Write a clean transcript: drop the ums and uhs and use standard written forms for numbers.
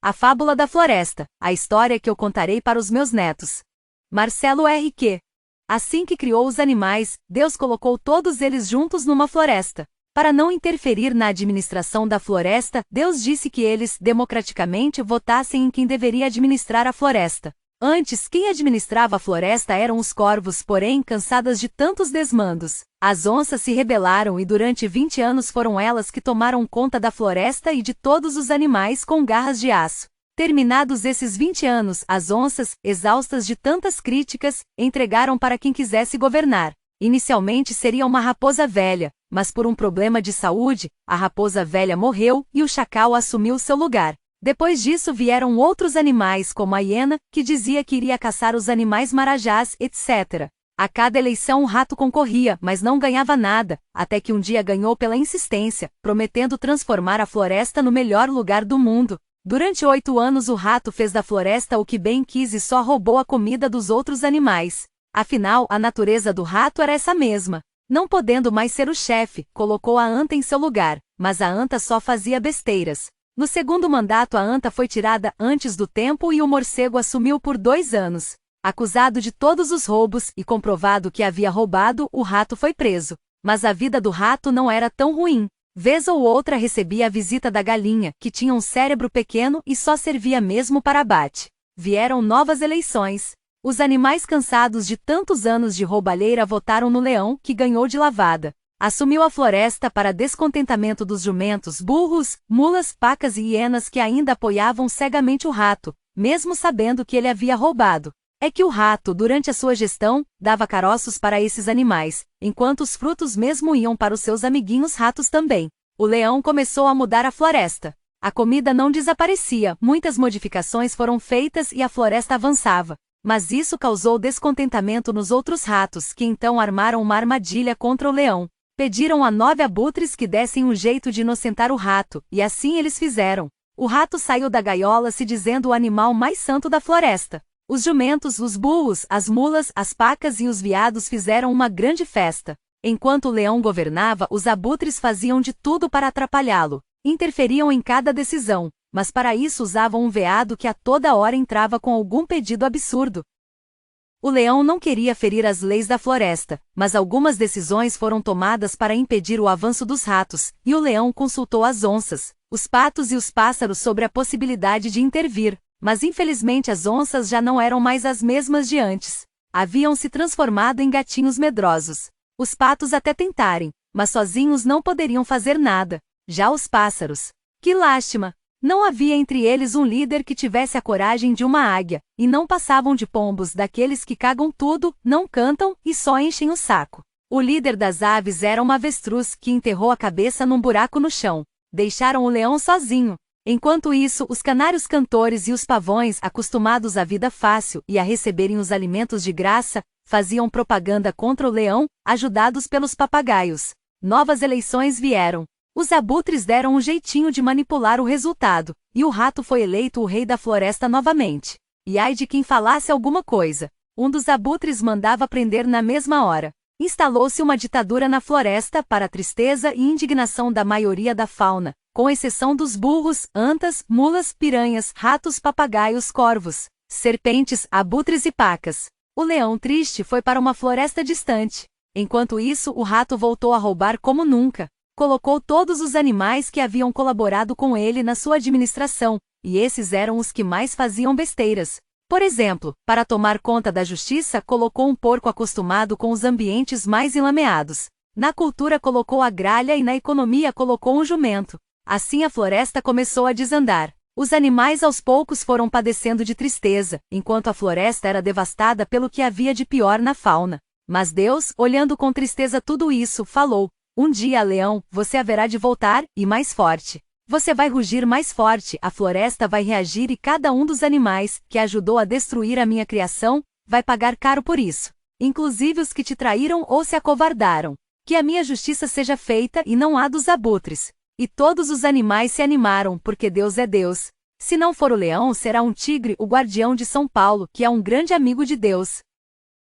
A Fábula da Floresta, a história que eu contarei para os meus netos. Marcelo R.Q. Assim que criou os animais, Deus colocou todos eles juntos numa floresta. Para não interferir na administração da floresta, Deus disse que eles, democraticamente, votassem em quem deveria administrar a floresta. Antes, quem administrava a floresta eram os corvos, porém, cansadas de tantos desmandos, as onças se rebelaram e durante 20 anos foram elas que tomaram conta da floresta e de todos os animais com garras de aço. Terminados esses 20 anos, as onças, exaustas de tantas críticas, entregaram para quem quisesse governar. Inicialmente seria uma raposa velha, mas por um problema de saúde, a raposa velha morreu e o chacal assumiu seu lugar. Depois disso vieram outros animais como a hiena, que dizia que iria caçar os animais marajás, etc. A cada eleição o rato concorria, mas não ganhava nada, até que um dia ganhou pela insistência, prometendo transformar a floresta no melhor lugar do mundo. Durante 8 anos o rato fez da floresta o que bem quis e só roubou a comida dos outros animais. Afinal, a natureza do rato era essa mesma. Não podendo mais ser o chefe, colocou a anta em seu lugar, mas a anta só fazia besteiras. No segundo mandato a anta foi tirada antes do tempo e o morcego assumiu por 2 anos. Acusado de todos os roubos e comprovado que havia roubado, o rato foi preso. Mas a vida do rato não era tão ruim. Vez ou outra recebia a visita da galinha, que tinha um cérebro pequeno e só servia mesmo para abate. Vieram novas eleições. Os animais cansados de tantos anos de roubalheira votaram no leão, que ganhou de lavada. Assumiu a floresta para descontentamento dos jumentos, burros, mulas, pacas e hienas que ainda apoiavam cegamente o rato, mesmo sabendo que ele havia roubado. É que o rato, durante a sua gestão, dava caroços para esses animais, enquanto os frutos mesmo iam para os seus amiguinhos ratos também. O leão começou a mudar a floresta. A comida não desaparecia, muitas modificações foram feitas e a floresta avançava. Mas isso causou descontentamento nos outros ratos, que então armaram uma armadilha contra o leão. Pediram a 9 abutres que dessem um jeito de inocentar o rato, e assim eles fizeram. O rato saiu da gaiola se dizendo o animal mais santo da floresta. Os jumentos, os burros, as mulas, as pacas e os veados fizeram uma grande festa. Enquanto o leão governava, os abutres faziam de tudo para atrapalhá-lo. Interferiam em cada decisão, mas para isso usavam um veado que a toda hora entrava com algum pedido absurdo. O leão não queria ferir as leis da floresta, mas algumas decisões foram tomadas para impedir o avanço dos ratos, e o leão consultou as onças, os patos e os pássaros sobre a possibilidade de intervir, mas infelizmente as onças já não eram mais as mesmas de antes. Haviam se transformado em gatinhos medrosos. Os patos até tentarem, mas sozinhos não poderiam fazer nada. Já os pássaros. Que lástima! Não havia entre eles um líder que tivesse a coragem de uma águia, e não passavam de pombos daqueles que cagam tudo, não cantam e só enchem o saco. O líder das aves era uma avestruz que enterrou a cabeça num buraco no chão. Deixaram o leão sozinho. Enquanto isso, os canários cantores e os pavões, acostumados à vida fácil e a receberem os alimentos de graça, faziam propaganda contra o leão, ajudados pelos papagaios. Novas eleições vieram. Os abutres deram um jeitinho de manipular o resultado, e o rato foi eleito o rei da floresta novamente. E ai de quem falasse alguma coisa. Um dos abutres mandava prender na mesma hora. Instalou-se uma ditadura na floresta para a tristeza e indignação da maioria da fauna, com exceção dos burros, antas, mulas, piranhas, ratos, papagaios, corvos, serpentes, abutres e pacas. O leão triste foi para uma floresta distante. Enquanto isso, o rato voltou a roubar como nunca. Colocou todos os animais que haviam colaborado com ele na sua administração, e esses eram os que mais faziam besteiras. Por exemplo, para tomar conta da justiça, colocou um porco acostumado com os ambientes mais enlameados. Na cultura colocou a gralha e na economia colocou um jumento. Assim a floresta começou a desandar. Os animais aos poucos foram padecendo de tristeza, enquanto a floresta era devastada pelo que havia de pior na fauna. Mas Deus, olhando com tristeza tudo isso, falou: "Um dia, leão, você haverá de voltar, e mais forte. Você vai rugir mais forte, a floresta vai reagir e cada um dos animais, que ajudou a destruir a minha criação, vai pagar caro por isso. Inclusive os que te traíram ou se acovardaram. Que a minha justiça seja feita e não a dos abutres." E todos os animais se animaram, porque Deus é Deus. Se não for o leão, será um tigre, o guardião de São Paulo, que é um grande amigo de Deus.